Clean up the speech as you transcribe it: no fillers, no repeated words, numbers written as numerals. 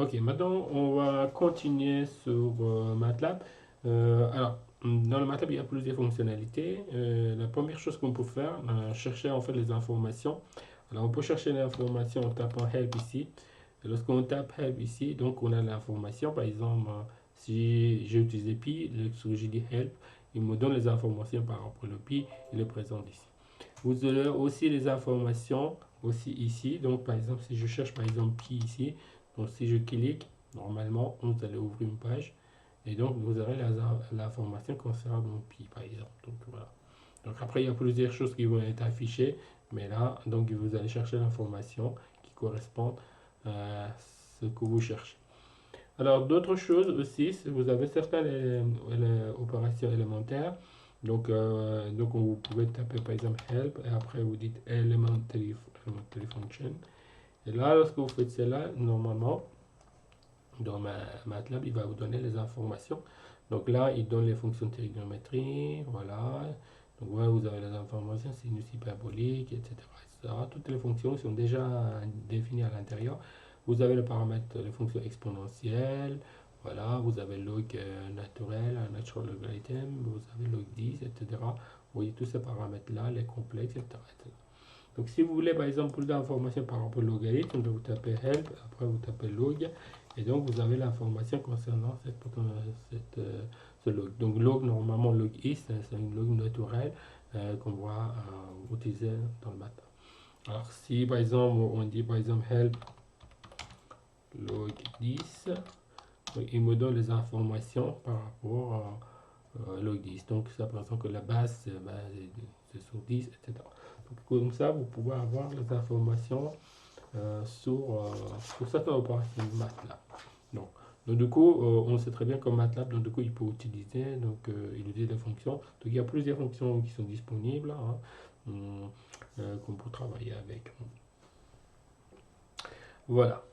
Ok, maintenant on va continuer sur MATLAB. Alors, dans le MATLAB, il y a plusieurs fonctionnalités. La première chose qu'on peut faire, chercher en fait les informations. Alors, on peut chercher l'information en tapant help ici. Et lorsqu'on tape help ici, donc on a l'information. Par exemple, si j'ai utilisé pi, lorsque je dis help, il me donne les informations par rapport au pi, il est présent ici. Vous aurez aussi les informations aussi ici. Donc, par exemple, si je cherche par exemple pi ici, donc si je clique, normalement, vous allez ouvrir une page et donc vous aurez l'information concernant pi, par exemple. Donc, voilà. Donc, après, il y a plusieurs choses qui vont être affichées, mais là, donc, vous allez chercher l'information qui correspond à ce que vous cherchez. Alors, d'autres choses aussi, si vous avez certaines opérations élémentaires. Donc, vous pouvez taper par exemple help et après vous dites elementary function. Et là, lorsque vous faites cela, normalement, dans MATLAB, il va vous donner les informations. Donc là, il donne les fonctions de trigonométrie, voilà. Donc voilà, vous avez les informations, sinus hyperbolique, etc. Toutes les fonctions sont déjà définies à l'intérieur. Vous avez le paramètre, les fonctions exponentielles, voilà, vous avez log naturel, natural logarithm, vous avez log 10, etc. Vous voyez tous ces paramètres-là, les complexes, etc. Donc si vous voulez par exemple plus d'informations par rapport au logarithme, vous tapez help, après vous tapez log, et donc vous avez l'information concernant ce log. Donc log, normalement log is, c'est une log naturelle qu'on va utiliser dans le matin. Alors si par exemple on dit par exemple help log 10, il me donne les informations par rapport à log 10. Donc ça représente que la base c'est sur 10, etc. Donc comme ça vous pouvez avoir les informations sur cette opération MATLAB. Donc du coup, on sait très bien que MATLAB, donc du coup, il peut utiliser, il utilise des fonctions. Donc il y a plusieurs fonctions qui sont disponibles, qu'on peut travailler avec. Voilà.